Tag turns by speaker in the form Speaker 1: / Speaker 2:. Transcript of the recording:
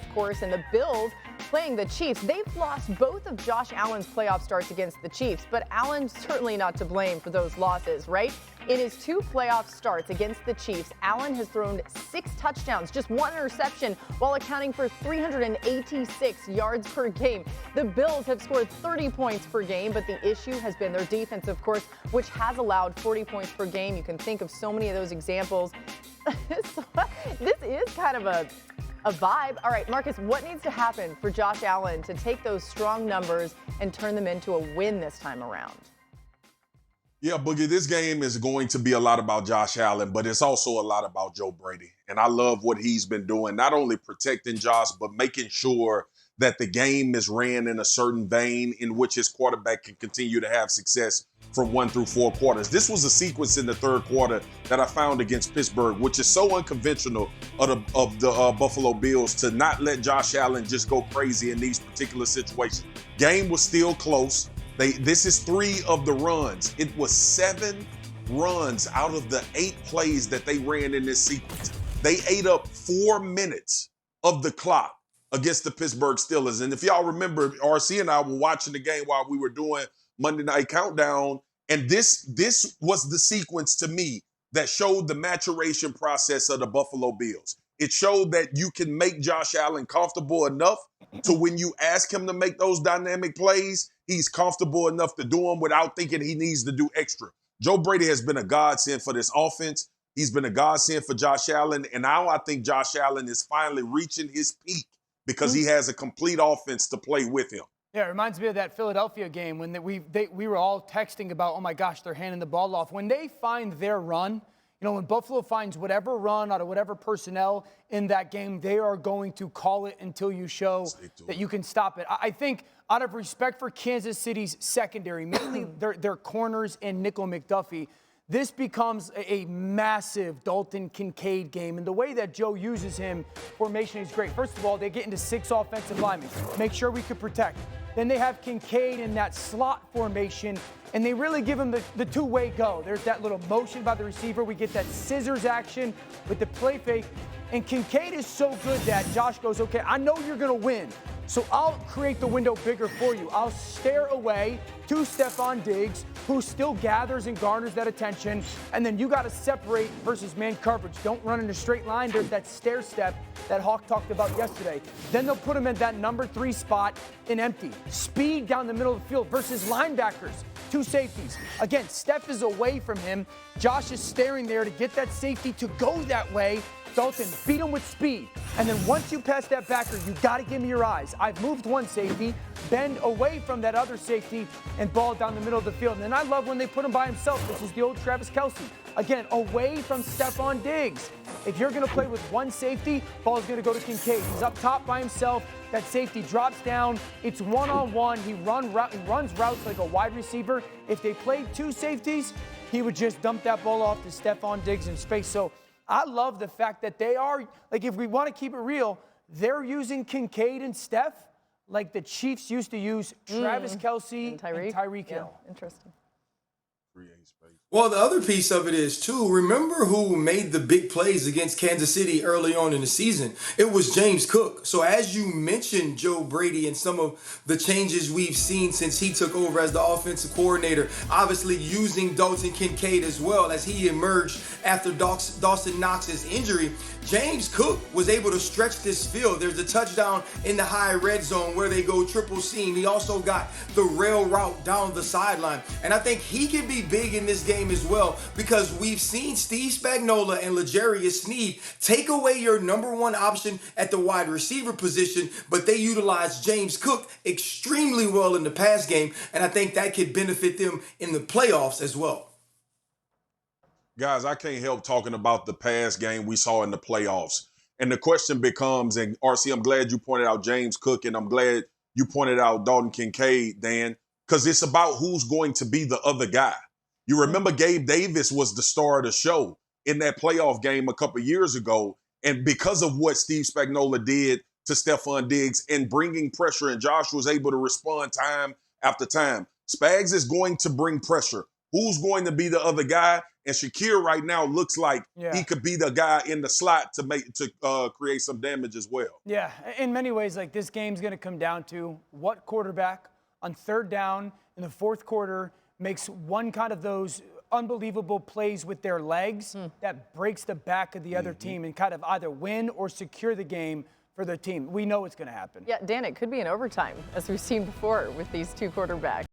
Speaker 1: of course, and the Bills playing the Chiefs. They've lost both of Josh Allen's playoff starts against the Chiefs, but Allen's certainly not to blame for those losses, right? In his 2 playoff starts against the Chiefs, Allen has thrown 6 touchdowns, just 1 interception, while accounting for 386 yards per game. The Bills have scored 30 points per game, but the issue has been their defense, of course, which has allowed 40 points per game. You can think of so many of those examples. This is kind of a vibe. All right, Marcus, what needs to happen for Josh Allen to take those strong numbers and turn them into a win this time around?
Speaker 2: Yeah, Boogie, this game is going to be a lot about Josh Allen, but it's also a lot about Joe Brady. And I love what he's been doing, not only protecting Josh, but making sure that the game is ran in a certain vein in which his quarterback can continue to have success from 1 through 4 quarters. This was a sequence in the third quarter that I found against Pittsburgh, which is so unconventional of the Buffalo Bills to not let Josh Allen just go crazy in these particular situations. Game was still close. This is 3 of the runs. It was 7 runs out of the 8 plays that they ran in this sequence. They ate up 4 minutes of the clock against the Pittsburgh Steelers. And if y'all remember, RC and I were watching the game while we were doing Monday Night Countdown, and this was the sequence to me that showed the maturation process of the Buffalo Bills. It showed that you can make Josh Allen comfortable enough to when you ask him to make those dynamic plays, he's comfortable enough to do them without thinking he needs to do extra. Joe Brady has been a godsend for this offense. He's been a godsend for Josh Allen, and now I think Josh Allen is finally reaching his peak because he has a complete offense to play with him.
Speaker 3: Yeah, it reminds me of that Philadelphia game when we were all texting about, oh my gosh, they're handing the ball off. When they find their run, you know, when Buffalo finds whatever run out of whatever personnel in that game, they are going to call it until you show that you can stop it. I think out of respect for Kansas City's secondary, mainly their corners and Nickel McDuffie, this becomes a massive Dalton Kincaid game. And the way that Joe uses him, formation is great. First of all, they get into 6 offensive linemen. Make sure we could protect. Then they have Kincaid in that slot formation, and they really give him the two-way go. There's that little motion by the receiver. We get that scissors action with the play fake. And Kincaid is so good that Josh goes, okay, I know you're going to win, so I'll create the window bigger for you. I'll stare away to Stephon Diggs, who still gathers and garners that attention, and then you got to separate versus man coverage. Don't run in a straight line. There's that stair step that Hawk talked about yesterday. Then they'll put him in that number 3 spot in empty. Speed down the middle of the field versus linebackers, 2 safeties. Again, Steph is away from him. Josh is staring there to get that safety to go that way. Dalton, beat him with speed. And then once you pass that backer, you got to give me your eyes. I've moved one safety, bend away from that other safety, and ball down the middle of the field. And then I love when they put him by himself. This is the old Travis Kelce. Again, away from Stephon Diggs. If you're going to play with one safety, ball's going to go to Kincaid. He's up top by himself. That safety drops down. It's one-on-one. He runs routes like a wide receiver. If they played 2 safeties, he would just dump that ball off to Stephon Diggs in space. So I love the fact that they are, like, if we want to keep it real, they're using Kincaid and Steph like the Chiefs used to use Travis Kelce and Tyreek Hill.
Speaker 1: Interesting.
Speaker 4: Well, the other piece of it is, too, remember who made the big plays against Kansas City early on in the season? It was James Cook. So as you mentioned Joe Brady and some of the changes we've seen since he took over as the offensive coordinator, obviously using Dalton Kincaid as well as he emerged after Dawson Knox's injury, James Cook was able to stretch this field. There's a touchdown in the high red zone where they go triple seam. He also got the rail route down the sideline. And I think he can be big in this game as well, because we've seen Steve Spagnuolo and L'Jarius Sneed take away your number 1 option at the wide receiver position, but they utilize James Cook extremely well in the pass game, and I think that could benefit them in the playoffs as well.
Speaker 2: Guys, I can't help talking about the pass game we saw in the playoffs. And the question becomes, and RC, I'm glad you pointed out James Cook, and I'm glad you pointed out Dalton Kincaid, Dan, because it's about who's going to be the other guy. You remember Gabe Davis was the star of the show in that playoff game a couple years ago. And because of what Steve Spagnuolo did to Stephon Diggs and bringing pressure, and Josh was able to respond time after time. Spags is going to bring pressure. Who's going to be the other guy? And Shakir right now looks like he could be the guy in the slot to create some damage as well.
Speaker 3: Yeah, in many ways, like this game's going to come down to what quarterback on third down in the fourth quarter makes one kind of those unbelievable plays with their legs that breaks the back of the other team and kind of either win or secure the game for their team. We know it's going to happen.
Speaker 1: Yeah, Dan, it could be an overtime, as we've seen before with these two quarterbacks.